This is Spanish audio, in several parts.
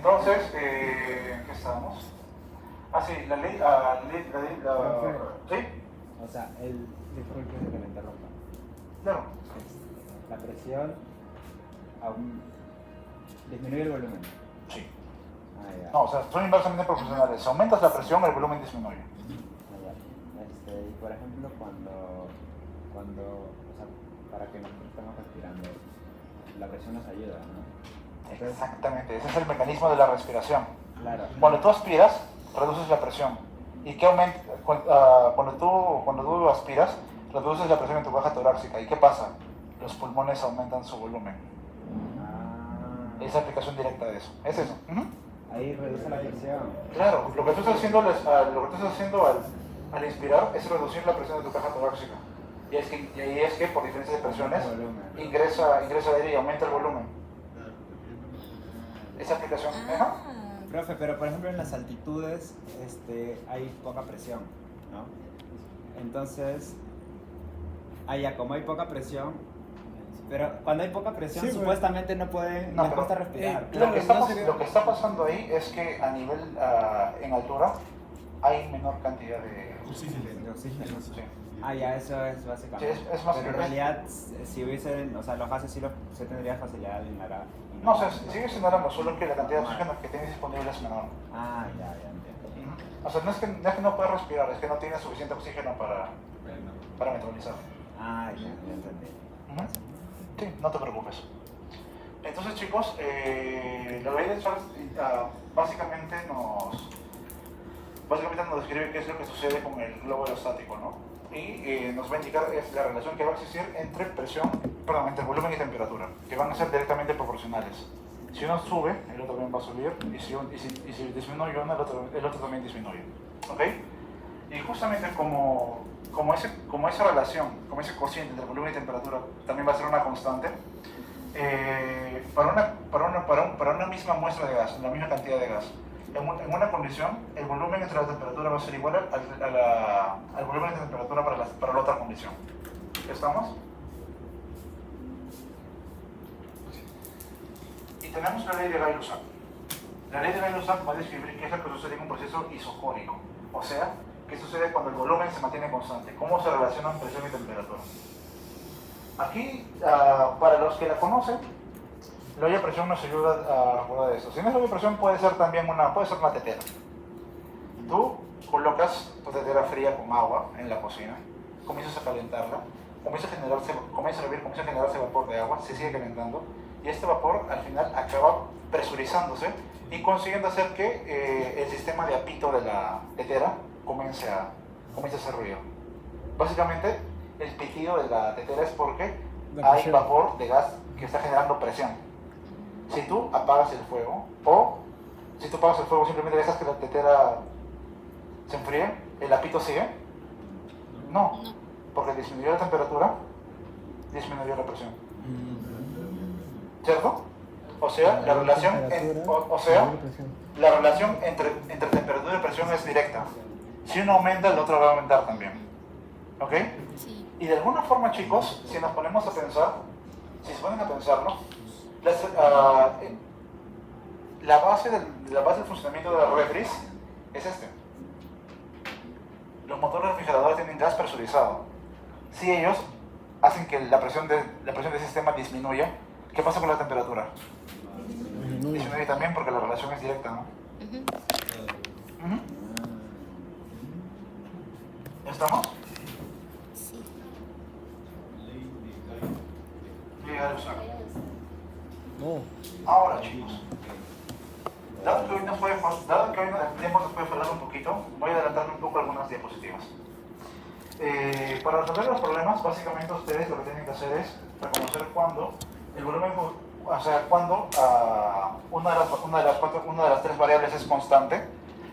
Entonces, ¿qué estamos? Ah, sí, la ley, ¿sí? O sea, disculpe que me interrumpa. Claro. La presión disminuye el volumen. Sí. Ah, ya. No, o sea, son inversamente proporcionales. Si aumentas la presión, el volumen disminuye. Ah, ya. Y por ejemplo, cuando, o sea, para que nosotros estemos respirando, la presión nos ayuda, ¿no? Entonces, exactamente, ese es el mecanismo de la respiración. claro. Cuando tú aspiras, reduces la presión. ¿Y qué aumenta? Cuando tú aspiras, reduces la presión en tu caja torácica. ¿Y qué pasa? Los pulmones aumentan su volumen. Ah. Es aplicación directa de eso. Es eso. Ahí reduce la presión. Claro, lo que tú estás haciendo, al inspirar es reducir la presión de tu caja torácica. Y ahí es que por diferencias de presiones ingresa aire y aumenta el volumen. Esa aplicación. Profe, pero por ejemplo en las altitudes hay poca presión, ¿no? Entonces, como hay poca presión, pero cuando hay poca presión Sí, supuestamente no pueden, les cuesta respirar. Lo que está pasando ahí es que a nivel, en altura, hay menor cantidad de oxígeno. Sí. Ah, ya, eso es básicamente. Sí, es más pero en que realidad, si hubiesen, o sea, los gases se tendría facilidad de inhalar. No, o sea, sigues inhalando, solo que la cantidad de oxígeno que tienes disponible es menor. Ah, ya entiendo. O sea, no es que no puedas respirar, es que no tienes suficiente oxígeno para metabolizar. Ah, ya entendí. Sí, no te preocupes. Entonces, chicos, la ley de Charles básicamente nos describe qué es lo que sucede con el globo aerostático, ¿no? Y nos va a indicar la relación que va a existir entre entre volumen y temperatura, que van a ser directamente proporcionales. Si uno sube, el otro también va a subir, y si disminuye uno, el otro también disminuye. ¿Ok? Y justamente como esa relación, como ese cociente entre volumen y temperatura también va a ser una constante, para una misma muestra de gas, la misma cantidad de gas, en una condición, el volumen entre la temperatura va a ser igual al volumen de temperatura para la otra condición. ¿Estamos? Y tenemos la ley de Gay-Lussac. La ley de Gay-Lussac va a describir qué es lo que sucede en un proceso isocónico, o sea, qué sucede cuando el volumen se mantiene constante, cómo se relacionan presión y temperatura. Aquí, para los que la conocen, la olla a presión nos ayuda a recordar eso. Si no es olla a presión, puede ser también una tetera. Tú colocas tu tetera fría con agua en la cocina, comienzas a calentarla, comienza a hervir, comienza a generarse vapor de agua, se sigue calentando, y este vapor al final acaba presurizándose y consiguiendo hacer que el sistema de apito de la tetera comience a hacer ruido. Básicamente, el pitido de la tetera es porque hay vapor de gas que está generando presión. Si tú apagas el fuego, o si tú apagas el fuego simplemente dejas que la tetera se enfríe, ¿el apito sigue? No, porque disminuyó la temperatura, disminuyó la presión. ¿Cierto? O sea, la relación entre temperatura y presión es directa. Si uno aumenta, el otro va a aumentar también. ¿Ok? Sí. Y de alguna forma, chicos, si nos ponemos a pensar, si se ponen a pensarlo, la base del funcionamiento de las refris es Los motores refrigeradores tienen gas presurizado. Si ellos hacen que la presión del sistema disminuya, ¿qué pasa con la temperatura? Disminuye también porque la relación es directa, ¿no? ¿Ya estamos? Sí. Ahora, chicos, dado que hoy el tiempo nos puede fallar un poquito, voy a adelantarme un poco algunas diapositivas. Para resolver los problemas, básicamente ustedes lo que tienen que hacer es reconocer cuando el volumen, cuando una de las tres variables es constante,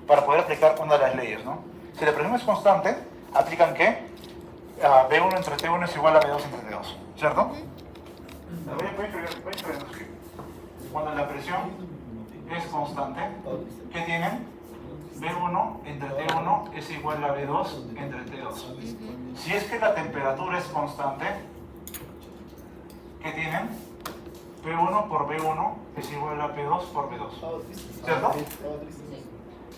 para poder aplicar una de las leyes, ¿no? Si la presión es constante, aplican que B1 entre T1 es igual a B2 entre T2, ¿cierto? Voy a escribir. Cuando la presión es constante, ¿qué tienen? B1 entre T1 es igual a B2 entre T2. Si es que la temperatura es constante, ¿qué tienen? P1 por B1 es igual a P2 por B2. ¿Cierto?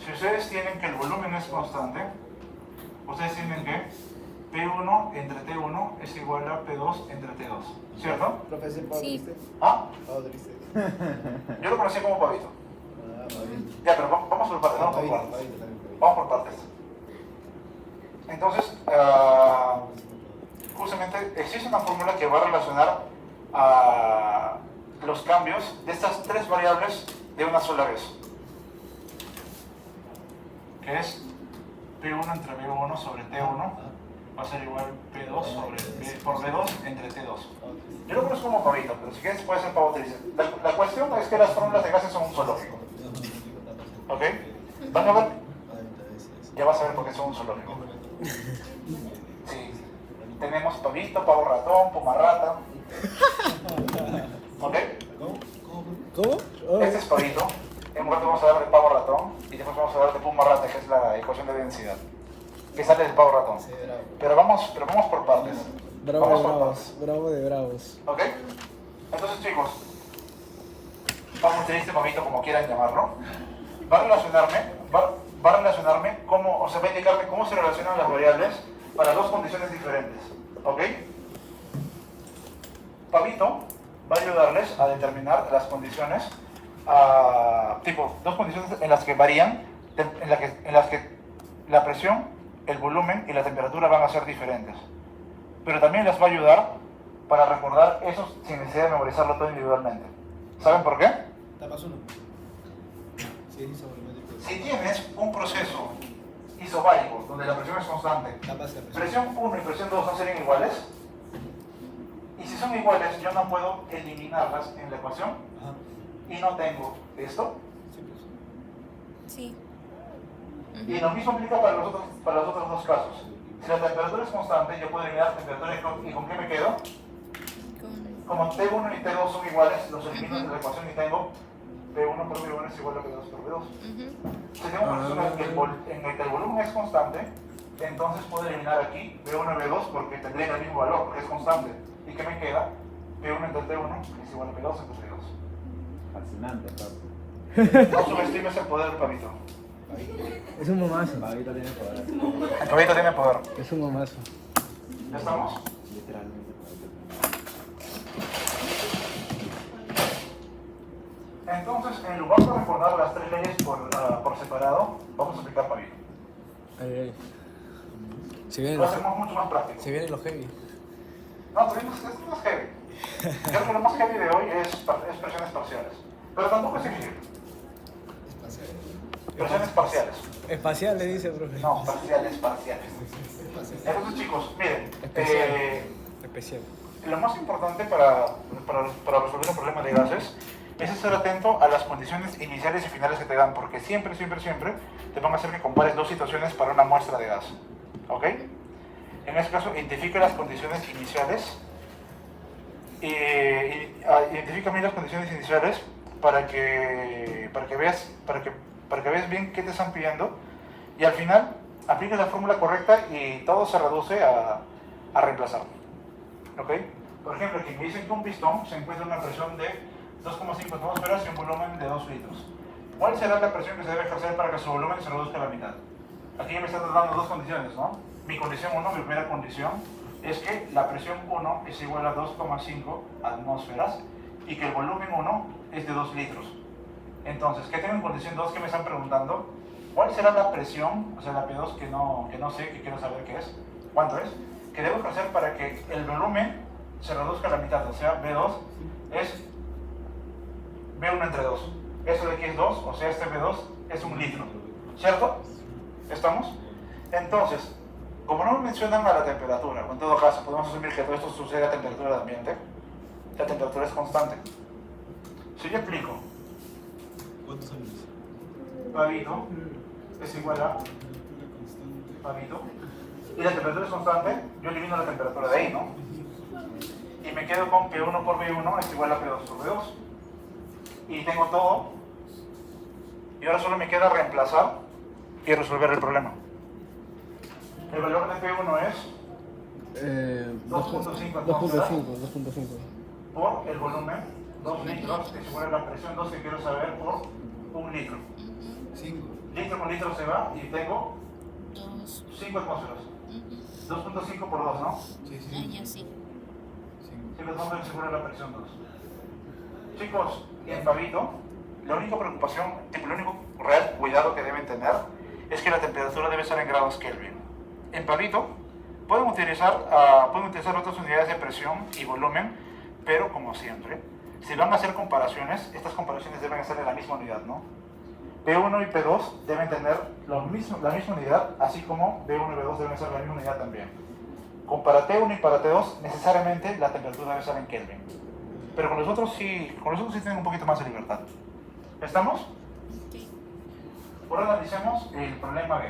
Si ustedes tienen que el volumen es constante, ustedes tienen que P1 entre T1 es igual a P2 entre T2. ¿Cierto? Profesor Pablo Sí. Triste. ¿Ah? Pablo Triste. Yo lo conocí como Pavito. Pabito. Ya, pero vamos por partes, vamos por Pabito, partes. Pabito también, Pabito. Vamos por partes. Entonces, justamente existe una fórmula que va a relacionar los cambios de estas tres variables de una sola vez. Que es P1 entre B1 sobre T1 va a ser igual P2 sobre B por B2 entre T2. Yo lo conozco como Pavito, pero si quieres puede ser Pavo Triste. La cuestión es que las fórmulas de gases son un zoológico. ¿Ok? ¿Van a ver? Ya vas a ver por qué son un zoológico. Sí. Tenemos pavito, pavo ratón, puma rata. ¿Ok? ¿Cómo? Este es pavito. En un rato vamos a hablar de pavo ratón y después vamos a hablar de puma rata, que es la ecuación de densidad. Que sale del pavo ratón. Sí, bravo. Pero vamos por partes. Bravo Vamos de por bravos, partes. bravo de bravos. ¿Ok? Entonces, chicos, vamos a tener este pavito como quieran llamarlo. Va a relacionarme cómo, o sea, va a indicarme cómo se relacionan las variables para dos condiciones diferentes. ¿Ok? Pavito va a ayudarles a determinar las condiciones, tipo, dos condiciones en las que varían, en las que la presión, el volumen y la temperatura van a ser diferentes. Pero también les va a ayudar para recordar eso sin necesidad de memorizarlo todo individualmente. ¿Saben por qué? Tapas uno. Sí, isovolumétrico. Si tienes un proceso isobárico, donde la presión es constante, Tapas la presión. presión 1 y presión 2 no serían iguales, y si son iguales yo no puedo eliminarlas en la ecuación, Ajá. y no tengo esto, Sí, pues. Sí. y lo mismo aplica para los otros dos casos. Si la temperatura es constante, yo puedo eliminar la temperatura y ¿con qué me quedo? Con... Como T1 y T2 son iguales, los elimino de la ecuación y tengo P1 por P1 es igual a P2 por P2. Si tengo una persona en el que el volumen es constante, entonces puedo eliminar aquí B1 y B2 porque tendrían el mismo valor, porque es constante. ¿Y qué me queda? P1 entre T1 es igual a P2 entre P2. Fascinante, papi. No subestimes el poder del pavito. Es un mamazo. Pavito tiene poder. El pavito tiene poder. Es un mamazo. ¿Ya estamos? Literalmente, Pavito. Entonces, en lugar de recordar las tres leyes por separado, vamos a aplicar pavito. Se viene Lo hacemos mucho más práctico. lo heavy. No, pero esto no es heavy. Yo creo que lo más heavy de hoy es presiones parciales. Pero tampoco es difícil. Espacial. Presiones parciales. Espacial le dice, profe. No, parciales. Espacial. Entonces, chicos, miren. Especial. Lo más importante para resolver un problema de gases es estar atento a las condiciones iniciales y finales que te dan, porque siempre te van a hacer que compares dos situaciones para una muestra de gas. ¿Ok? En este caso, identifica las condiciones iniciales. Identifica bien las condiciones iniciales para que veas bien qué te están pidiendo y al final apliques la fórmula correcta y todo se reduce a reemplazar. ¿Ok? Por ejemplo, aquí me dicen que un pistón se encuentra a una presión de 2,5 atmósferas y un volumen de 2 litros. ¿Cuál será la presión que se debe ejercer para que su volumen se reduzca a la mitad? Aquí me están dando dos condiciones, ¿no? Mi condición 1, mi primera condición, es que la presión 1 es igual a 2,5 atmósferas y que el volumen 1 es de 2 litros. Entonces, ¿qué tengo en condición 2 que me están preguntando? ¿Cuál será la presión, o sea, la P2 que no sé, que quiero saber qué es? ¿Cuánto es? Que debo ejercer para que el volumen se reduzca a la mitad, o sea, B2 es B1 entre 2. Eso de aquí es 2, o sea, este B2 es 1 litro. ¿Cierto? ¿Estamos? Entonces, como no mencionan a la temperatura, o en todo caso podemos asumir que todo esto sucede a temperatura de ambiente, la temperatura es constante. Si yo aplico ¿Cuántos años? pavito es igual a pavito y la temperatura es constante, yo elimino la temperatura de ahí, ¿no? Y me quedo con P1 por B1 es igual a P2 por B2 y tengo todo y ahora solo me queda reemplazar y resolver el problema. El valor de P1 es 2.5 2.5. por el volumen 2 litros es igual a la presión 2 que quiero saber por 1 litro. 5. Litro con litro se va y tengo 2. 5 atmósferas. 2.5 por 2, ¿no? Sí, Ah, sí. ya sí. 5 atmósferas es igual a la presión 2. Chicos, en Pavito, la única preocupación, el único real cuidado que deben tener es que la temperatura debe estar en grados Kelvin. En Pavito pueden utilizar otras unidades de presión y volumen, pero como siempre, si van a hacer comparaciones, estas comparaciones deben ser en la misma unidad, ¿no? P1 y P2 deben tener la misma unidad, así como B1 y B2 deben ser la misma unidad también. Para T1 y para T2, necesariamente la temperatura debe estar en Kelvin. Pero con los otros sí tienen un poquito más de libertad. ¿Estamos? Sí. Ahora analicemos el problema B.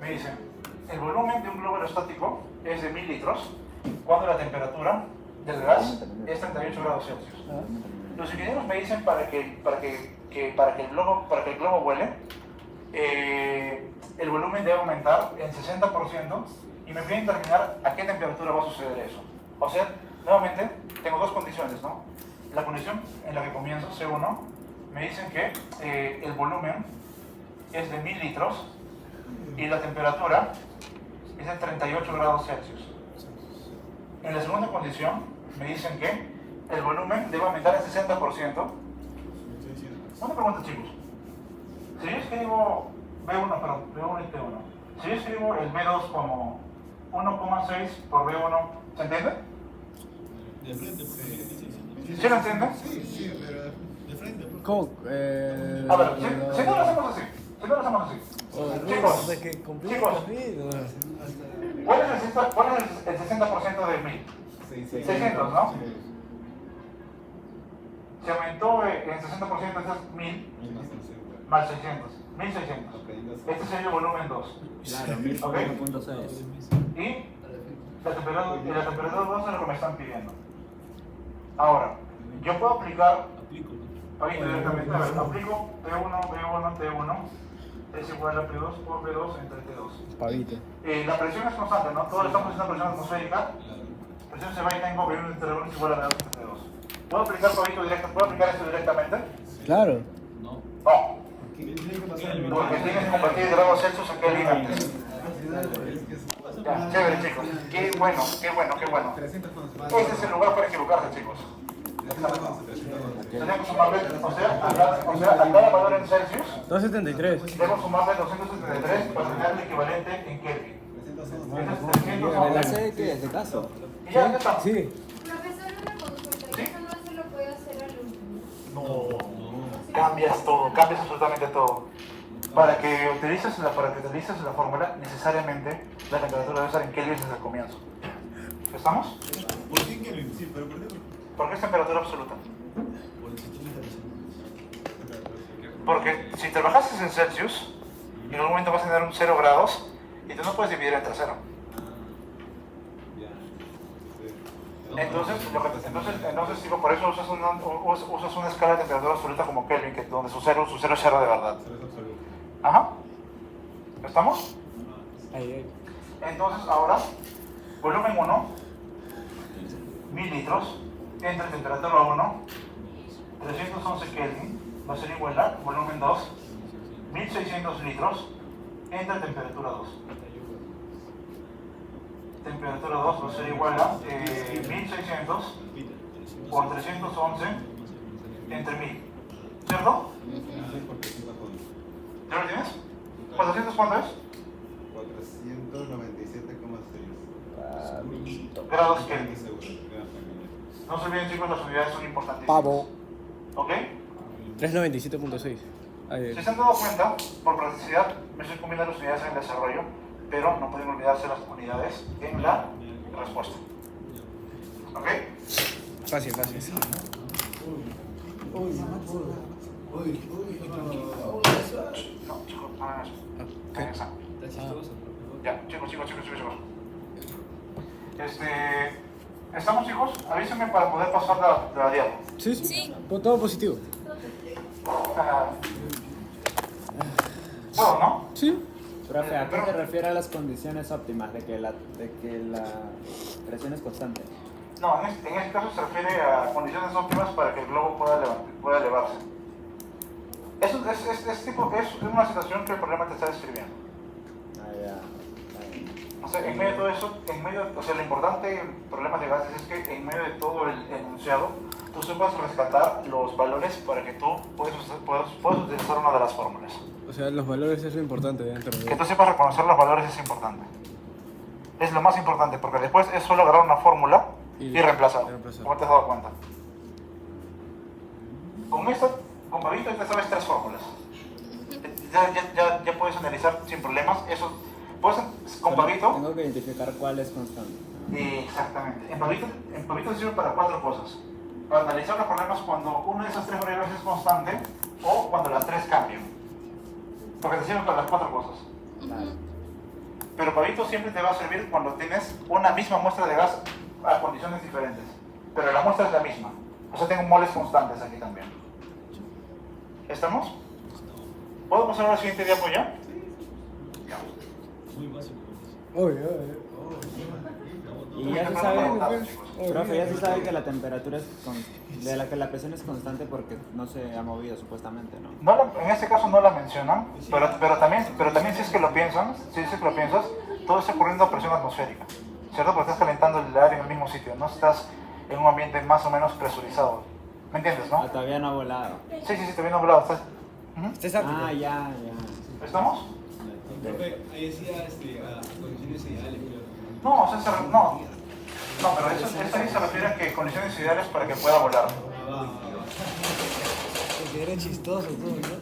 Me dicen, el volumen de un globo aerostático es de 1000 litros cuando la temperatura del gas es 38 grados Celsius. Los ingenieros me dicen para que el globo vuele, el volumen debe aumentar en 60% y me piden determinar a qué temperatura va a suceder eso. O sea, nuevamente, tengo dos condiciones, ¿no? La condición en la que comienzo, C1, me dicen que el volumen es de 1000 litros y la temperatura es de 38 grados Celsius. En la segunda condición, me dicen que el volumen debe aumentar en 60%. Una pregunta, chicos. Si yo escribo B1 y T1, si yo escribo el B2 como 1,6 por B1, ¿se entiende? De frente, porque. ¿Sí lo entienden? Sí, pero de frente. ¿Cómo? A ver, si no lo hacemos así, chicos, de que complica chicos. la vida. ¿Cuál es el 60% de 1000? 600, ¿no? Se aumentó en 60%, entonces 1000 más 600, 1600. Este sería el volumen 2. Claro, ¿Ok? 1.6. Y la temperatura 2 es lo que me están pidiendo. Ahora, yo puedo aplicar, ahí directamente, a ver, aplico T1, es igual a P2 por B2 entre T2. Pavito. La presión es constante, ¿no? Todos estamos haciendo presión atmosférica. La presión se va y tengo B1 entre B1 es igual a B2 entre T2. ¿Puedo aplicar esto directamente? Claro. No. Porque tienes que convertir grados Celsius en Kelvin antes. Ya, chévere, chicos. Qué bueno. Este es el lugar para equivocarse, chicos. Tenemos que sumarle, o sea, a cada valor en Celsius, 273. debemos sumarle 273 para tener el equivalente en Kelvin. Entonces, ¿De la 311. sede qué es? ¿De caso? Y ya está. Sí. Profesor, una consulta, ¿eso no se lo puede hacer al último? No. Cambias absolutamente todo. Para que utilices la fórmula, necesariamente la temperatura debe estar en Kelvin desde el comienzo. ¿Estamos? ¿Por qué Kelvin? Sí, pero ¿por qué? ¿Por qué es temperatura absoluta? Por el sistema de presión. Porque si trabajases en Celsius, en algún momento vas a tener un 0 grados y tú no puedes dividir entre 0. Entonces, digo, por eso usas una escala de temperatura absoluta como Kelvin, que donde su cero es cero de verdad. Ajá. ¿Estamos? Ahí. Entonces, ahora, volumen 1, 1000 litros, entre temperatura 1, 311 Kelvin, va a ser igual a volumen 2, 1600 litros, entre temperatura 2. Temperatura 2 va a ser igual a 1600 por 311 entre 1000. ¿Cierto? ¿Ya lo tienes? ¿400 cuánto es? 497,6. Grados Kelvin. No se olviden, chicos, las unidades son importantísimas. Pavo. ¿Ok? 397.6. Si se han dado cuenta, por practicidad, me estoy comiendo las unidades en el desarrollo, pero no pueden olvidarse las unidades en la respuesta. ¿Ok? Fácil. No, chicos, no hagan eso. ¿Qué? Hagan eso. Está chistoso. Ya, chicos. ¿Estamos, chicos? Avísenme para poder pasar la diapo. Sí. Sí. Todo positivo. ¿Puedo, no? Sí. Profe, ¿a qué se refiere a las condiciones óptimas de que la presión es constante? No, en este caso se refiere a condiciones óptimas para que el globo pueda elevarse. Es una situación que el problema te está describiendo. Ah, ya. O sea, en medio de todo eso, o sea, lo importante en problemas de gases es que en medio de todo el enunciado, tú sepas rescatar los valores para que tú puedas utilizar una de las fórmulas. O sea, los valores es lo importante dentro Que de... tú sepas reconocer los valores es importante. Es lo más importante, porque después es solo agarrar una fórmula y reemplazar, como te has dado cuenta. Con Pavito ya sabes 3 fórmulas. Ya puedes analizar sin problemas. Eso, con Pavito... Tengo que identificar cuál es constante. Exactamente. En Pavito sirve para 4 cosas. Para analizar los problemas cuando una de esas 3 variables es constante o cuando las 3 cambian. Porque te sirve para las 4 cosas. Pero Pavito siempre te va a servir cuando tienes una misma muestra de gas a condiciones diferentes. Pero la muestra es la misma. O sea, tengo moles constantes aquí también. ¿Estamos? ¿Puedo pasar al siguiente diapo ya? Muy básico. Y ya se sabe, profe, ya se sabe que la temperatura es que la presión es constante porque no se ha movido supuestamente, ¿no? En este caso no la mencionan, pero también si es que lo piensas, todo está ocurriendo a presión atmosférica, ¿cierto? Porque estás calentando el aire en el mismo sitio, no estás en un ambiente más o menos presurizado. ¿Me entiendes, no? Ah, todavía no ha volado. Sí, todavía no he hablado. Ah, ya. ¿Estamos? Profe, ahí decía condiciones ideales, creo. No, o sea, no, pero eso ahí se refiere a que condiciones ideales para que pueda volar. Porque era chistoso todo, ¿no?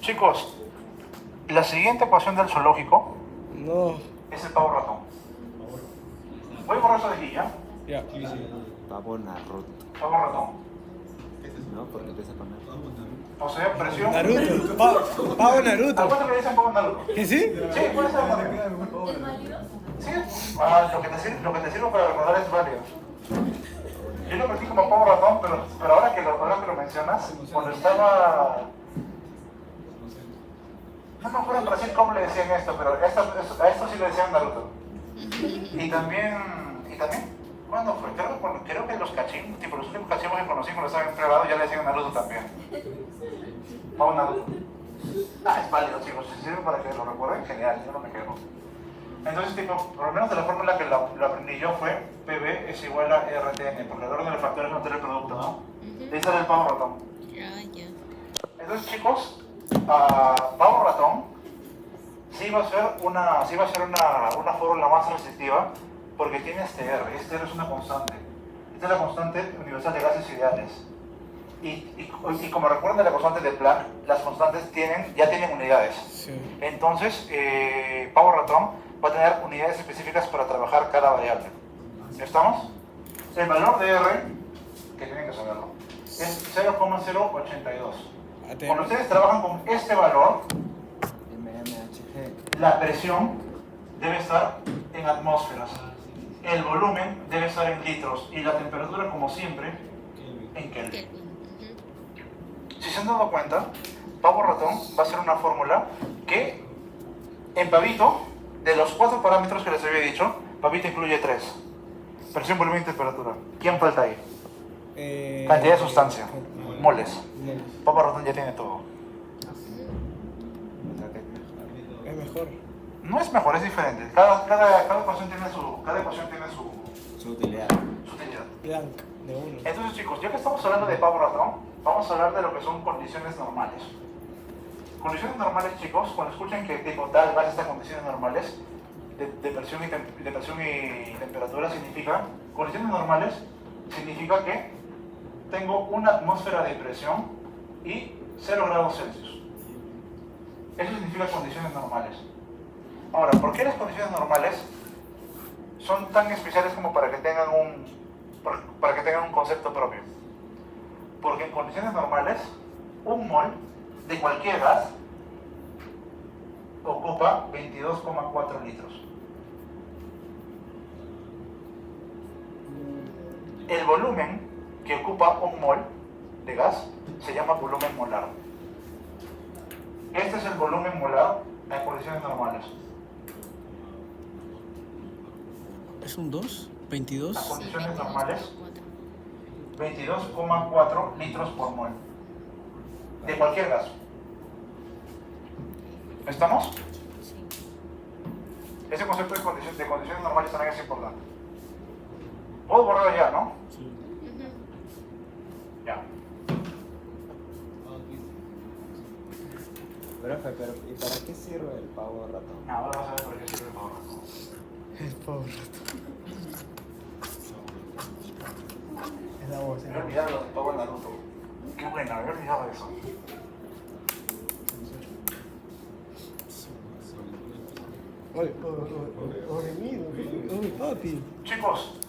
Chicos, la siguiente ecuación del zoológico No. es el pavo ratón. Voy a borrar eso de aquí, ¿ya? Ya. Pavo Naruto. Pavo ratón. ¿No? Porque empieza con él. O sea, presión... Naruto. Pavo Naruto. ¿Acuérdate que le dicen pavo Naruto? ¿Que sí? Sí, puede ser. ¿Es válido? Sí, lo que te sirve para recordar es válido. Yo lo metí como pavo ratón, pero ahora que lo mencionas, cuando estaba... No me acuerdo en Brasil cómo le decían esto, pero a esto sí le decían Naruto. Y también, ¿cuándo fue? Creo que los cachimbos, tipo los últimos cachimbos que conocí cuando estaba en privado ya le decían Naruto también. Vamos Naruto. Es válido, chicos, si sirve para que lo recuerden, genial, yo no me quejo. Entonces, tipo, por lo menos de la fórmula que lo aprendí yo fue PV es igual a RTN, porque el orden de los factores no tiene el producto, ¿no? Ahí sale el pavo ratón. Ya. Entonces, chicos, pavo ratón sí va a ser una fórmula más restrictiva porque tiene este R es una constante. Esta es la constante universal de gases ideales. Y como recuerdan de la constante de Planck, las constantes ya tienen unidades. Sí. Entonces, pavo ratón va a tener unidades específicas para trabajar cada variable. ¿Estamos? El valor de R, que tienen que saberlo, es 0,082. Cuando ustedes trabajan con este valor, MMHG. la presión debe estar en atmósferas, el volumen debe estar en litros y la temperatura, como siempre, en Kelvin. Si se han dado cuenta, pavo ratón va a ser una fórmula que en Pavito, de los 4 parámetros que les había dicho, Pavito incluye 3. Presión, volumen y temperatura. ¿Quién falta ahí? Cantidad de sustancia, moles. Pavo ratón ya tiene todo. Es mejor. No es mejor, es diferente. Cada ecuación tiene Su utilidad. su utilidad. Blanc, de uno. Entonces, chicos, ya que estamos hablando de pavo ratón, vamos a hablar de lo que son condiciones normales. Condiciones normales, chicos, cuando escuchen que tipo tal gas está en condiciones normales de presión y temperatura, condiciones normales significa que tengo una atmósfera de presión y 0 grados Celsius. Eso significa condiciones normales. Ahora, ¿por qué las condiciones normales son tan especiales como para que tengan un concepto propio? Porque en condiciones normales, un mol de cualquier gas ocupa 22,4 litros. El volumen que ocupa un mol de gas se llama volumen molar. Este es el volumen molar en condiciones normales. ¿Es un 2? Las 22. condiciones normales, 22,4 litros por mol. De cualquier gas. ¿Estamos? Ese concepto de condiciones normales también es importante. Puedo borrar ya, ¿no? Ya. Profe, pero ¿y para qué sirve el pavo ratón? Ahora vas a ver por qué sirve el pavo ratón. El pobre rato. Es la voz. Me había olvidado lo del pavo en Naruto. Qué buena, me había olvidado de eso. Oye, oye, papi. Chicos,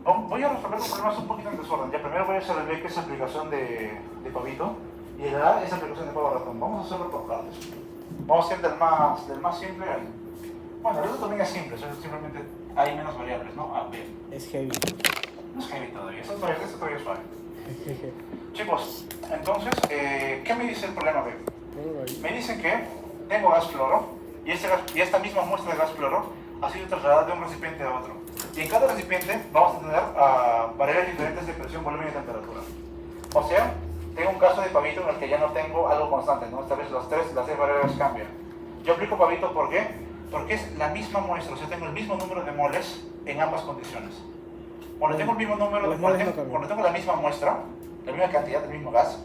voy a resolver los problemas un poquito en desorden. Ya primero voy a hacer el B, que es aplicación de pavito, y el A es aplicación de pavo ratón. Vamos a hacerlo por partes. Vamos a hacer del más simple al... Bueno, el otro también es simple, simplemente hay menos variables, ¿no? A, B. Es heavy. No es heavy todavía, eso todavía es suave. Chicos, entonces, ¿qué me dice el problema B? Me dicen que tengo gas fluoro y esta misma muestra de gas fluoro ha sido trasladada de un recipiente a otro. Y en cada recipiente vamos a tener variables diferentes de presión, volumen y temperatura. O sea, tengo un caso de pavito en el que ya no tengo algo constante, ¿no? Esta vez las seis variables cambian. Yo aplico pavito, ¿por qué? Porque es la misma muestra, o sea, tengo el mismo número de moles en ambas condiciones. Cuando tengo el mismo número, cuando tengo la misma muestra, la misma cantidad del mismo gas,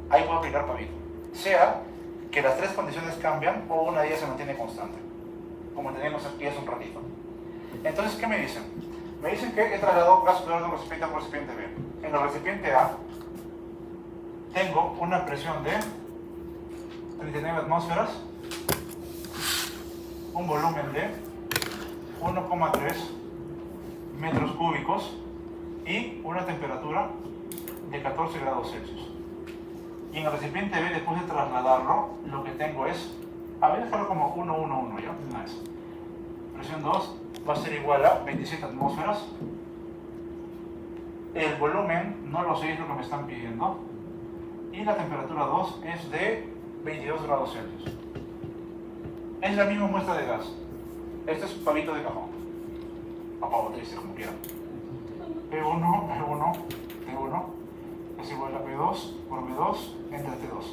ahí puedo aplicar pavito. Sea que las tres condiciones cambian o una de ellas se mantiene constante, como teníamos aquí hace un ratito. Entonces, ¿qué me dicen? Me dicen que he trasladado gas fluoro de un recipiente a un recipiente B. En el recipiente A tengo una presión de 39 atmósferas, un volumen de 1,3 metros cúbicos y una temperatura de 14 grados Celsius. Y en el recipiente B, después de trasladarlo, lo que tengo es, a ver, dejarlo como 1,11, ¿ya? Nice. Presión 2 va a ser igual a 27 atmósferas. El volumen, no lo sé, es lo que me están pidiendo. Y la temperatura 2 es de 22 grados Celsius. Es la misma muestra de gas. Este es pavito de cajón. O pavo triste, como quieran. P1 es igual a P2 por B2 entre T2.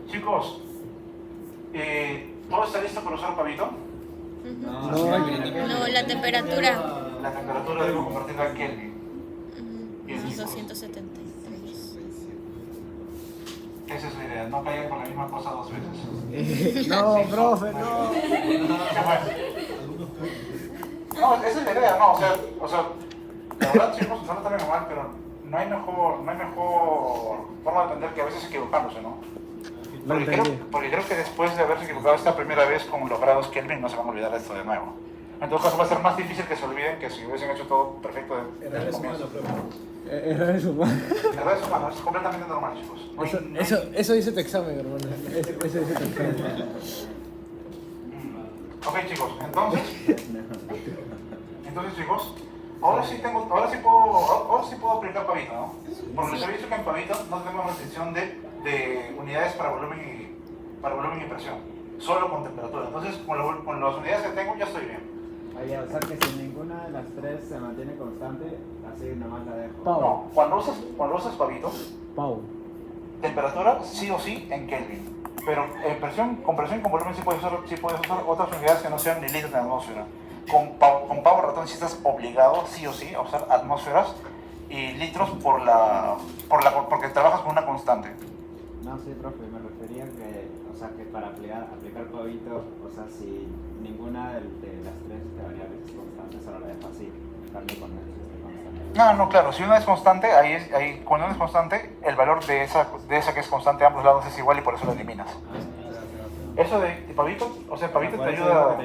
Chicos, ¿todo está listo para usar pavito? No, la temperatura. La temperatura debo convertirla a Kelvin. Es 273. Esa es la idea, no caigan con la misma cosa dos veces. No, profe, no. ¿Qué fue? No, esa es la idea, no, o sea, la verdad, chicos, no lo tomen mal, pero no hay mejor forma de aprender que a veces equivocándose, ¿no? Porque creo que después de haberse equivocado esta primera vez con los grados Kelvin no se van a olvidar de esto de nuevo. En todo caso va a ser más difícil que se olviden que si hubiesen hecho todo perfecto desde el comienzo. Errores humanos. Errores humanos, es completamente normal, chicos. Eso dice tu examen, hermano. Eso dice tu examen. Ok, chicos, entonces chicos, ahora sí puedo aplicar pavito, ¿no? Porque les había dicho que en pavito no tenemos restricción de unidades para volumen y presión, solo con temperatura. Entonces, con las unidades que tengo ya estoy bien. Oye, o sea que si ninguna de las tres se mantiene constante, así nomás la dejo. No, cuando usas pavito, Pau. temperatura sí o sí en Kelvin. Pero con presión y con volumen sí puedes usar otras unidades que no sean ni litros de atmósfera. Con pavo ratón sí estás obligado, sí o sí, a usar atmósferas y litros porque trabajas con una constante. No, sí, profe, me refería que, o sea, que para aplicar pavito, o sea, si ninguna de las tres variables es constante, solo la dejo así, dejarlo con el constante. No, claro, si una es constante, cuando una es constante, el valor de esa que es constante a ambos lados es igual y por eso lo eliminas. Eso de pavito, o sea, pavito te ayuda...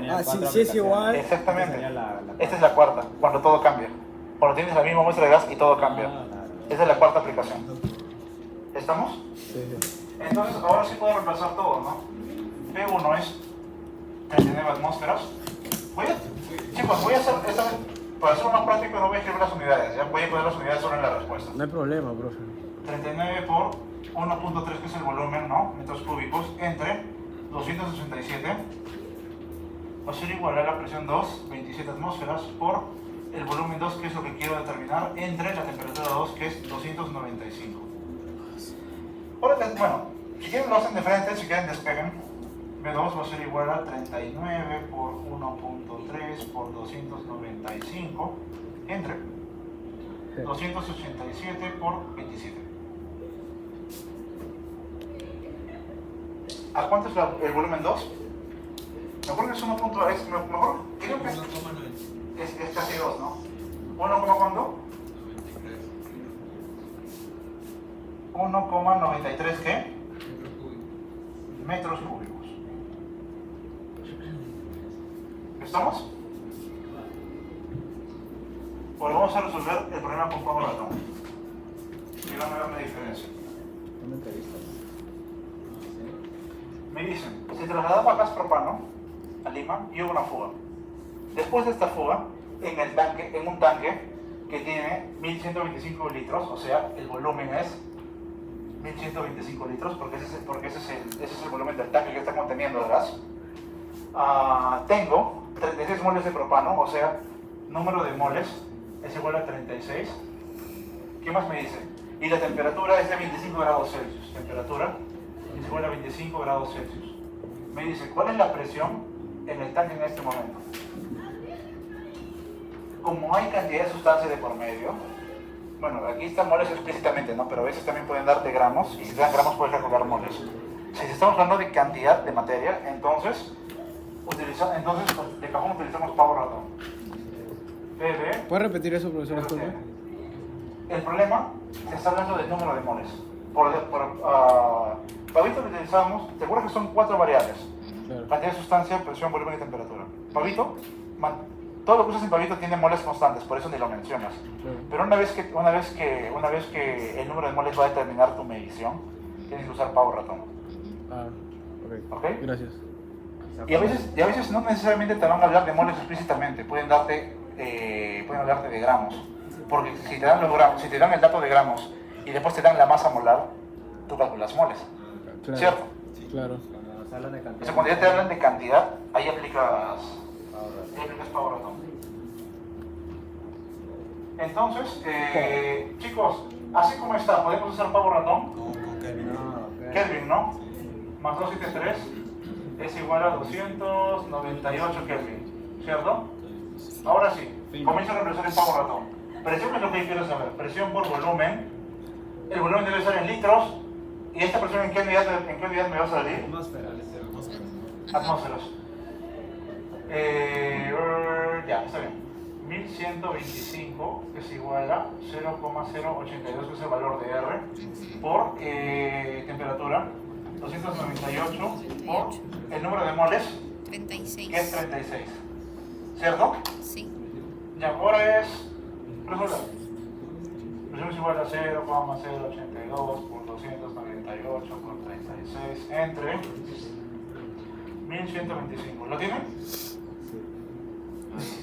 Sí es igual. Exactamente. Esta es la cuarta, cuando todo cambia. Cuando tienes la misma muestra de gas y todo cambia. Esa es la cuarta aplicación. ¿Estamos? Sí. Entonces, ahora sí puedo reemplazar todo, ¿no? P1 es 39 atmósferas. Chicos, voy a hacer esta vez, para hacerlo más práctico, no voy a escribir las unidades, ya voy a poner las unidades solo en la respuesta. No hay problema, profe. 39 por 1.3, que es el volumen, ¿no? Metros cúbicos, entre 267 va a ser igual a la presión 2, 27 atmósferas, por el volumen 2, que es lo que quiero determinar, entre la temperatura 2, que es 295. Ahora, bueno, si quieren lo hacen de frente, si quieren despeguen. B2 va a ser igual a 39 por 1.3 por 295 entre 287 por 27. ¿A cuánto es el volumen 2? Me acuerdo que es 1. Mejor, creo que es casi 2, ¿no? 1, ¿cuánto? 1,93 ¿qué? Metros cúbicos. ¿Estamos? Ahora vamos a resolver el problema con Pablo Ratón. Y van a ver la diferencia. Una entrevista. Me dicen, se trasladaba gas propano a Lima y hubo una fuga. Después de esta fuga, en un tanque que tiene 1125 litros, o sea, el volumen es 1125 litros, porque ese es el volumen del tanque que está conteniendo el gas. Tengo 36 moles de propano, o sea, número de moles es igual a 36. ¿Qué más me dice? Y la temperatura es de 25 grados Celsius. Temperatura es igual a 25 grados Celsius. Me dice, ¿cuál es la presión en el tanque en este momento? Como hay cantidad de sustancia de por medio, bueno, aquí están moles explícitamente, ¿no? Pero a veces también pueden darte gramos, y si te dan gramos puedes calcular moles. Si estamos hablando de cantidad de materia, entonces de cajón utilizamos Pavo Ratón. PB. ¿Puedes repetir eso, profesor? Disculpe. El problema se está hablando del número de moles. Pavito lo utilizamos, te acuerdas que son 4 variables: Claro. cantidad de sustancia, presión, volumen y temperatura. Pavito, todo lo que usas en Pavito tiene moles constantes, por eso ni lo mencionas. Claro. Pero una vez que el número de moles va a determinar tu medición, tienes que usar Pavo Ratón. Ah, ok. ¿Ok? Gracias. Y a veces no necesariamente te van a hablar de moles explícitamente, pueden hablarte de gramos. Porque si te dan los gramos, si te dan el dato de gramos y después te dan la masa molar, tú calculas moles. Claro. ¿Cierto? Claro. Cuando nos hablan de cantidad. O sea, cuando ya te hablan de cantidad, ahí aplicas Pavo Ratón. Entonces, chicos, así como está, podemos usar Pavo Ratón. Kelvin, ¿no? Más 273 es igual a 298 Kelvin, ¿cierto? Ahora sí, comienzo a reemplazar el Pavo Ratón. Presión es lo que quiero saber, presión por volumen. El volumen debe ser en litros. ¿Y esta presión en qué unidad me va a salir? Atmósferas. Ya, está bien. 1125 es igual a 0,082, que es el valor de R, por temperatura, 298 por el número de moles, 36. que es 36. ¿Cierto? Sí. Ya, ahora es resolver. Presión es igual a 0,082 por 298 por 36 entre 1125. ¿Lo tienen?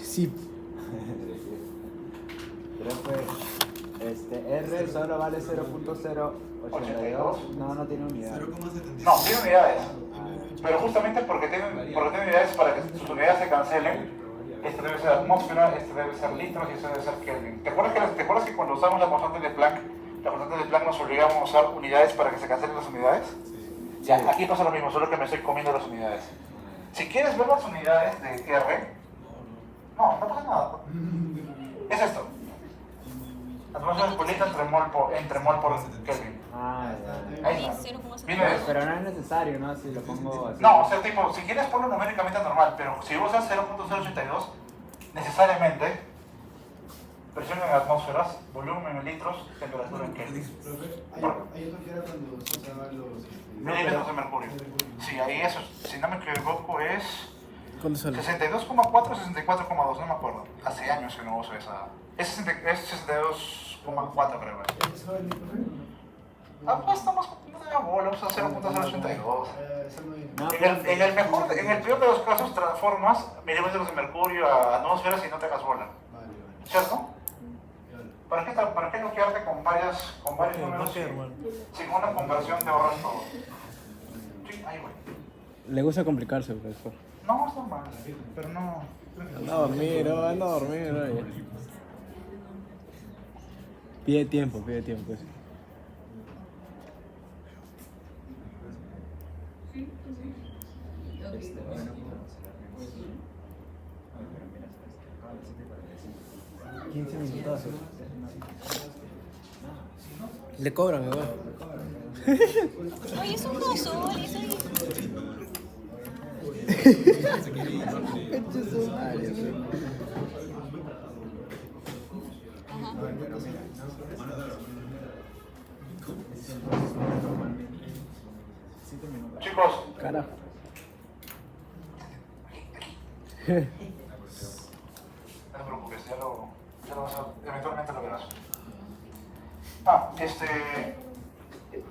Sí. Pero pues, R solo vale 0.082. No tiene unidad. No, tiene unidades. Pero justamente porque tiene unidades, para que sus unidades se cancelen, este debe ser atmósfera, este debe ser litros y este debe ser Kelvin. ¿Te acuerdas que cuando usamos la constante de Planck nos obligamos a usar unidades para que se cancelen las unidades? Ya, aquí pasa lo mismo, solo que me estoy comiendo las unidades. Si quieres ver las unidades de R, no pasa nada. Es esto. Atmósfera polita entre mol por Kelvin. Ah, ya. Ahí está. Viene de eso. Pero no es necesario, ¿no? Si lo pongo así. No, o sea, tipo, si quieres ponlo numéricamente normal, pero si usas 0.082, necesariamente presión en atmósferas, volumen en litros, temperatura en Kelvin. Hay otro que era cuando se usaban los... Milímetros de mercurio. Sí, ahí eso, si no me equivoco, es ¿Cuánto sale? 62,4 o 64,2, no me acuerdo. Hace años que no uso esa. Es 62,4 creo. ¿Eso sabe mi profe? Pues estamos no de la bola, usa 0.082. Eso no hay. No, En el peor de los casos transformas milímetros de mercurio a atmósferas y no te hagas bola. Vale. ¿Cierto? ¿Para qué no quedarte con varios números sin una conversión te ahorras todo? Sí, ahí voy. Le gusta complicarse, profesor. No, es normal, pero no... Anda a dormir, anda a dormir. Oye. Pide tiempo. Sí. Le cobran, igual. Oye, es un 2 soles. Chicos, Carajo. no te preocupes, ya lo vas a, eventualmente lo verás.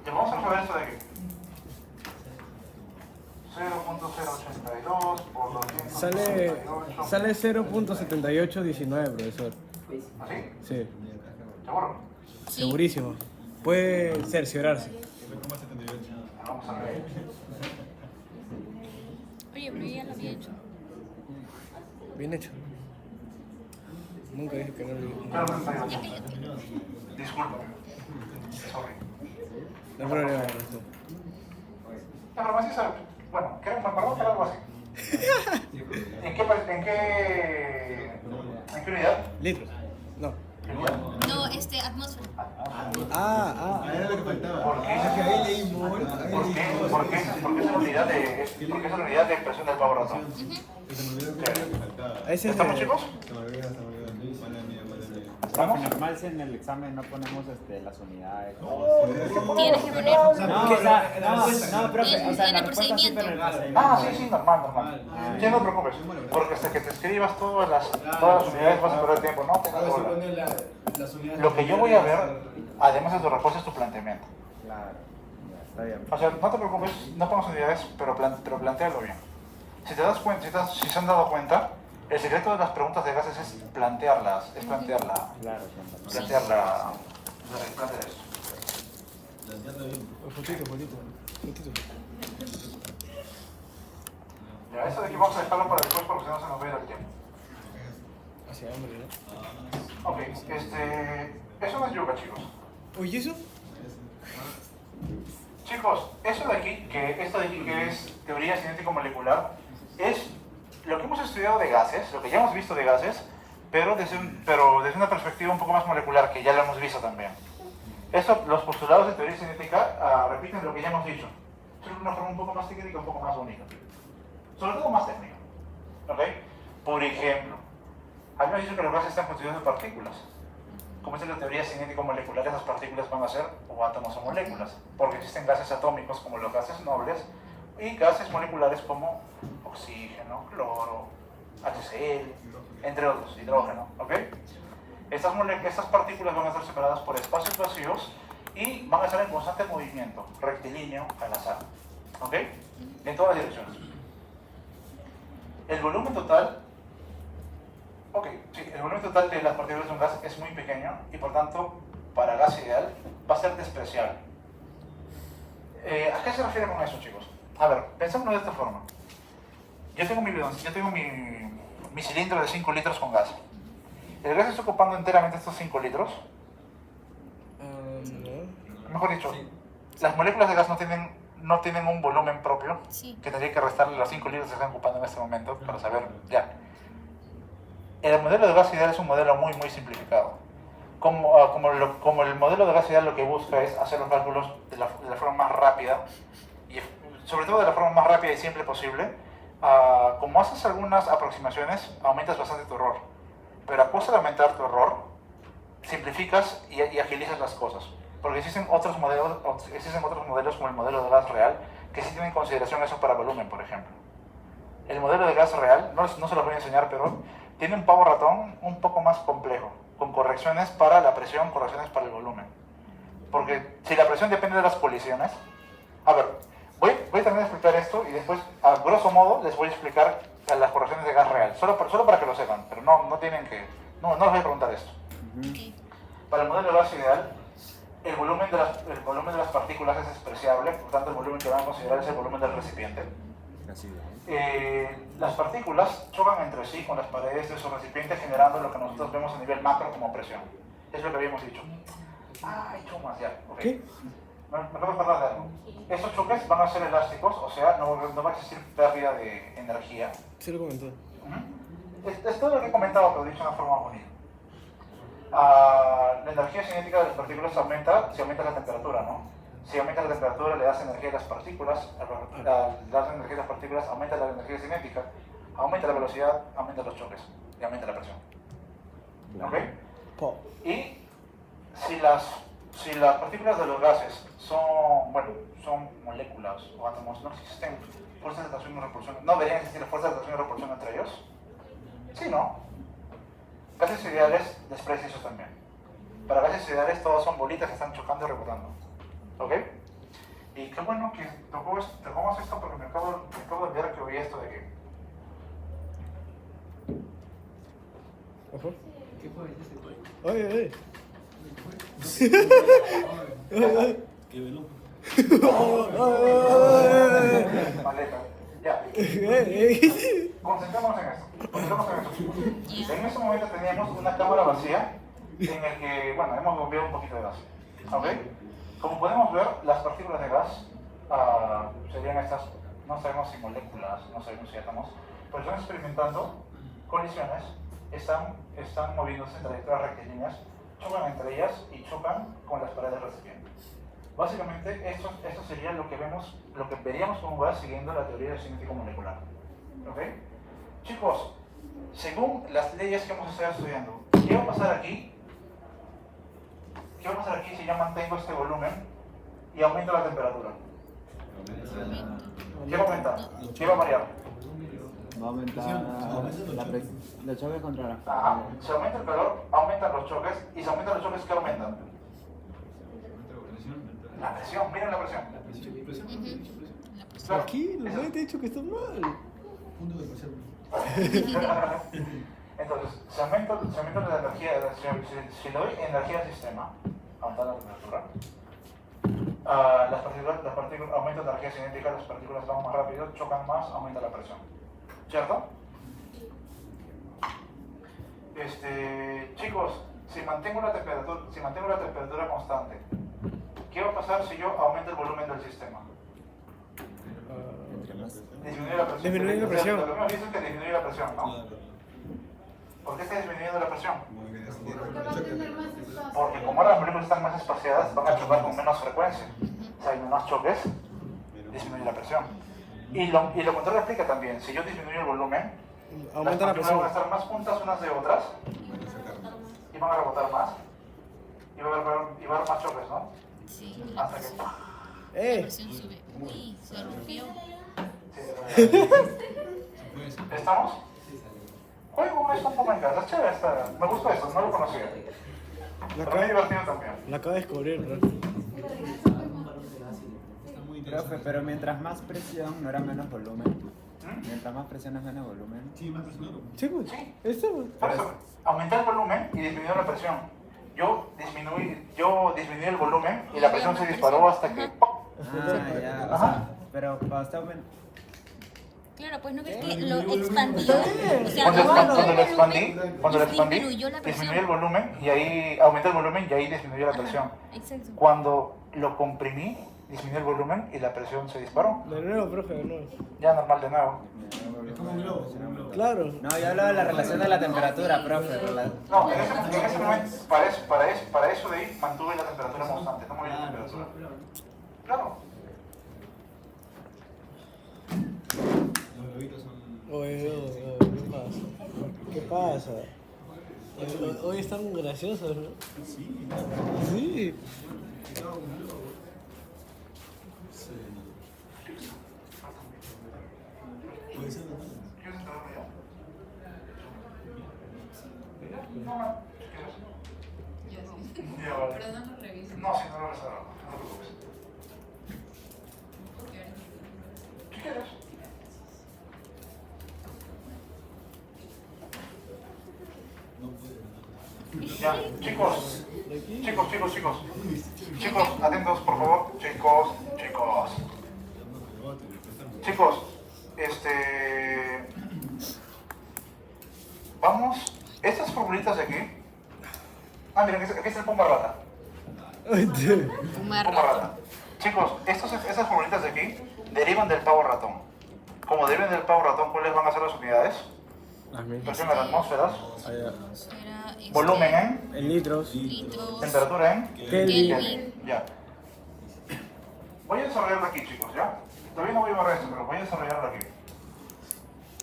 Ya vamos a resolver esto de aquí. 0.082 por 258. Sale 0.7819, profesor. ¿Así? Sí, ¿Seguro? Sí. segurísimo. Puede cerciorarse. Vamos a ver. Oye, pero yo ya lo había hecho. Bien hecho. Nunca dije que no lo hice. 0.38. Discúlpame. Sorry. No hay problema, profesor. La farmacia sabe. Bueno, me acuerdo que era algo así. ¿En qué unidad? Litros. No. No, atmósfera. Era lo que faltaba. ¿Por qué? Es que ahí leí mol. ¿Por qué es la unidad de expresión del pavo ratón? Se me olvidó que era lo que faltaba. Ese es ¿Estamos el- chicos? Se me olvidó. Mala mía. Profe, normal si en el examen no ponemos las unidades. Tienes que poner. No, o sea, no, profe, o sea, En la el respuesta sí, pero en el procedimiento. Sí, normal. Sí, no te preocupes. Porque hasta que te escribas todas las unidades vas a perder tiempo, ¿no? Tengas Ahora sí duda. pone las unidades. Lo que yo voy a ver, además de tu respuesta, es tu planteamiento. Claro, ya, está bien. O sea, no te preocupes, no pongas unidades, pero plantéalo bien. Si te das cuenta, si se han dado cuenta, el secreto de las preguntas de gases es plantearlas, es plantear esto. Fotito. Ya, eso de aquí vamos a dejarlo para después porque si no se nos va a ir el tiempo. Hacia hambre, ¿no? Ok, eso no es yuca, chicos. Oye, ¿eso? Chicos, esto de aquí que es teoría cinético-molecular, es lo que hemos estudiado de gases, lo que ya hemos visto de gases, pero desde una perspectiva un poco más molecular, que ya lo hemos visto también. Los postulados de teoría cinética repiten lo que ya hemos dicho, solo de una forma un poco más técnica y un poco más bonita. Sobre todo más técnica. ¿Ok? Por ejemplo, habíamos dicho que los gases están constituidos de partículas. Como es la teoría cinético-molecular, esas partículas van a ser o átomos o moléculas, porque existen gases atómicos como los gases nobles y gases moleculares como oxígeno, cloro, HCl, entre otros, hidrógeno. ¿Ok? Estas partículas van a estar separadas por espacios vacíos y van a estar en constante movimiento, rectilíneo, al azar. ¿Ok? En todas las direcciones. El volumen total el volumen total de las partículas de un gas es muy pequeño y por tanto, para gas ideal, va a ser despreciable. ¿A qué se refiere con eso, chicos? A ver, pensémoslo de esta forma. Yo tengo mi cilindro de 5 litros con gas. ¿El gas está ocupando enteramente estos 5 litros? No. Mejor dicho, las moléculas de gas no tienen un volumen propio, Sí. que tendría que restarle los 5 litros que están ocupando en este momento para saber ya. El modelo de gas ideal es un modelo muy simplificado. Como el modelo de gas ideal lo que busca es hacer los cálculos de la forma más rápida, y sobre todo de la forma más rápida y simple posible, como haces algunas aproximaciones, aumentas bastante tu error. Pero a costa de aumentar tu error, simplificas y agilizas las cosas. Porque existen otros modelos como el modelo de gas real, que sí tienen en consideración eso para volumen, por ejemplo. El modelo de gas real, no se los voy a enseñar, pero tiene un pavo ratón un poco más complejo, con correcciones para la presión, correcciones para el volumen. Porque si la presión depende de las colisiones... A ver, voy a terminar de explicar esto y después, a grosso modo, les voy a explicar las correcciones de gas real, solo para que lo sepan, pero no tienen que... No les voy a preguntar esto. Para el modelo de gas ideal, el volumen de las partículas es despreciable, por tanto el volumen que van a considerar es el volumen del recipiente. Así, ¿no? Las partículas chocan entre sí con las paredes de su recipiente generando lo que nosotros vemos a nivel macro como presión. Es lo que habíamos dicho. Ay, chumas, ya. Okay. ¿Qué? Me acabo de acordar de algo. Estos choques van a ser elásticos, o sea, no va a existir pérdida de energía. Sí lo comentó. Es todo lo que he comentado, pero dicho de una forma bonita. La energía cinética de las partículas aumenta si aumenta la temperatura, ¿no? Si aumenta la temperatura, le das energía a las partículas, le das energía a las partículas, aumenta la energía cinética, aumenta la velocidad, aumenta los choques y aumenta la presión. ¿Ok? Y si las partículas de los gases son moléculas o átomos, no existen fuerzas de atracción y repulsión, no deberían existir fuerzas de atracción y repulsión entre ellos. Sí, ¿no? Gases ideales, desprecia eso también. Para gases ideales todos son bolitas que están chocando y rebotando. ¿Ok? Y qué bueno que tocamos esto porque me acabo de olvidar que oí esto de que... Ajá. ¿Qué fue? ¿Qué fue? Oye. ¿Qué veló? Maleta. Ya. Concentrémonos en esto. En ese momento teníamos una cámara vacía en el que, bueno, hemos bombeado un poquito de gas. ¿Ok? Como podemos ver, las partículas de gas serían estas, no sabemos si moléculas, no sabemos si átomos, pero están experimentando colisiones, están moviéndose en trayectorias rectilíneas, chocan entre ellas y chocan con las paredes del recipiente. Básicamente, esto sería lo que veríamos como gas siguiendo la teoría del cinético molecular. ¿Ok? Chicos, según las leyes que hemos estado estudiando, ¿qué va a pasar aquí? ¿Qué va a pasar aquí si yo mantengo este volumen y aumento la temperatura? ¿Qué va a aumentar? ¿Qué va a variar? Va a aumentar la presión. Los choques contra la... Ajá. Si aumenta el calor, aumentan los choques. Y si aumentan los choques, ¿qué aumentan? La presión. Miren la presión. Claro, Aquí, eso. no te he dicho que está mal. Punto de presión. Entonces, si aumenta la energía, si le doy energía al sistema, aumenta la temperatura, las partículas aumenta la energía cinética, las partículas van más rápido, chocan más, aumenta la presión. ¿Cierto? Chicos, si mantengo la temperatura constante, ¿qué va a pasar si yo aumento el volumen del sistema? Disminuye la presión. Disminuye la presión. Lo que me dicen que disminuye la presión, ¿no? ¿Por qué está disminuyendo la presión? Porque va a tener más espacio. Porque como ahora las moléculas están más espaciadas, van a chocar con menos frecuencia. O sea, hay menos choques, disminuye la presión. Y lo contrario aplica también. Si yo disminuyo el volumen, Aumenta la las partículas presión. van a estar más juntas unas de otras y van a rebotar más. Y va a haber más choques, ¿no? Sí, Hasta que... la presión sube. Uy, se rompió. ¿Estamos? Juego con esto un poco en casa, es chévere, me gusta eso, no lo conocía. Pero muy divertido también. La acabo de descubrir, ¿no? Profe, pero mientras más presión, no era menos volumen. Mientras más presión es menos volumen. Sí, más presión. Sí, pues. Sí. Esto, pues. Por eso, aumenté el volumen y disminuyó la presión. Yo disminuí el volumen y la presión se disparó hasta que... ¡pum! Ah, ya. O Ajá. sea, pero cuando está aumentando... Claro, pues no ves que lo expandió. O sea, Cuando lo expandí, disminuyó la presión. disminuí el volumen y ahí aumenté el volumen y ahí disminuyó la presión. Exacto. Cuando lo comprimí, disminuyó el volumen y la presión se disparó. De nuevo, profe, de nuevo. Ya normal de nuevo. Es como un globo, como un globo. Claro. No, yo hablo de la relación de la temperatura, profe. No, en ese momento, para eso de ahí, mantuve la temperatura constante, no moví la temperatura. Claro. Los globitos son... Oye, ¿qué pasa? Hoy están graciosos, ¿no? Sí. Sí. Puede ser, ¿no? ¿Quieres enterarme ya? No, no. ¿Quieres? Ya, vale. Pero no lo reviso. No, si no lo ves ahora, no te preocupes. ¿Qué quieres? No puede. Ya, chicos, atentos por favor, chicos. Chicos, formulitas de aquí. Ah, miren, aquí está el Puma Rata. Puma Rata. Chicos, esas formulitas de aquí derivan del pavo ratón. Como derivan del pavo ratón, ¿cuáles van a ser las unidades? Presión en atmósferas, volumen En litros. temperatura en Kelvin. Ya. Voy a desarrollarlo aquí, chicos, ¿ya? Todavía no voy a borrar esto, pero voy a desarrollarlo aquí.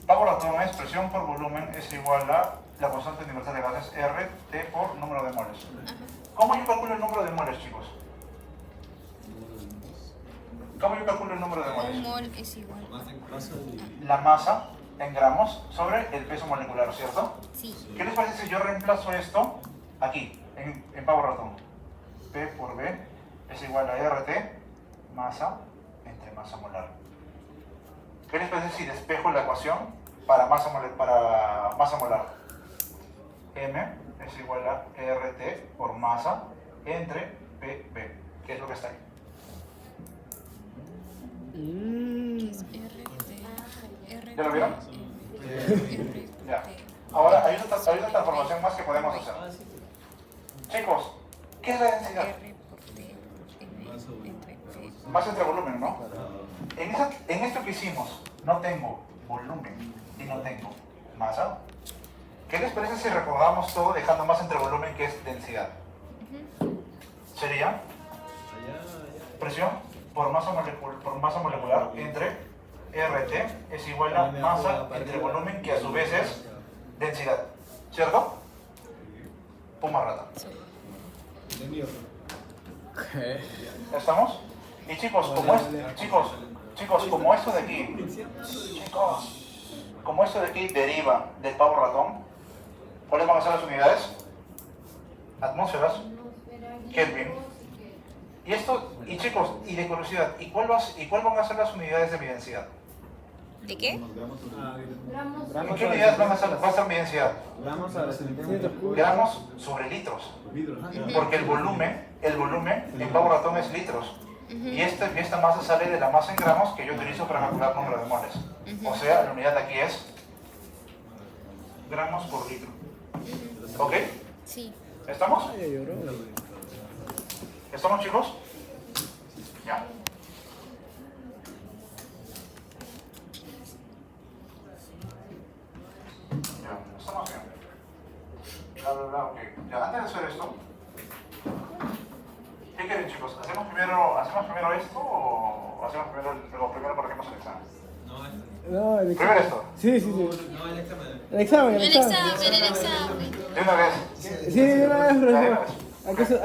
Pavo ratón es presión por volumen es igual a la constante universal de gases RT por número de moles. ¿Cómo yo calculo el número de moles, chicos? ¿Cómo yo calculo el número de Un moles? mol es igual. La masa en gramos sobre el peso molecular, ¿cierto? Sí. ¿Qué les parece si yo reemplazo esto aquí, en pavo ratón? P por B es igual a RT, masa entre masa molar. ¿Qué les parece si despejo la ecuación para masa molar? M es igual a RT por masa entre PB, que es lo que está ahí. ¿Ya lo vieron? Ya. Ahora, hay una transformación más que podemos hacer. Chicos, ¿qué es la densidad? Masa entre volumen, ¿no? En esto que hicimos, no tengo volumen y no tengo masa. ¿Qué les parece si recordamos todo dejando masa entre volumen, que es densidad? Sería presión por masa molecular entre RT es igual a masa entre volumen, que a su vez es densidad, ¿cierto? Puma Rata. ¿Ya estamos? Y chicos, como esto de aquí, como esto de aquí deriva del pavo ratón, ¿cuáles van a ser las unidades? Atmósferas, Kelvin. Y chicos, y de curiosidad, ¿y cuál van a ser las unidades de mi densidad? ¿De qué? ¿En qué unidades va a ser mi densidad? Gramos sobre litros. Porque el volumen en pavo ratón es litros. Y esta masa sale de la masa en gramos que yo utilizo para calcular el número de moles. O sea, la unidad de aquí es gramos por litro. ¿Ok? Sí. ¿Estamos? ¿Estamos, chicos? Ya. Ya, estamos bien. Ok. Ya, antes de hacer esto, ¿qué quieren, chicos? ¿Hacemos primero esto o hacemos primero corregimos el examen? No, el Primero esto. Sí. El examen. El examen. De una vez. Sí, de una vez, Ya, de una profesor. vez. Hay que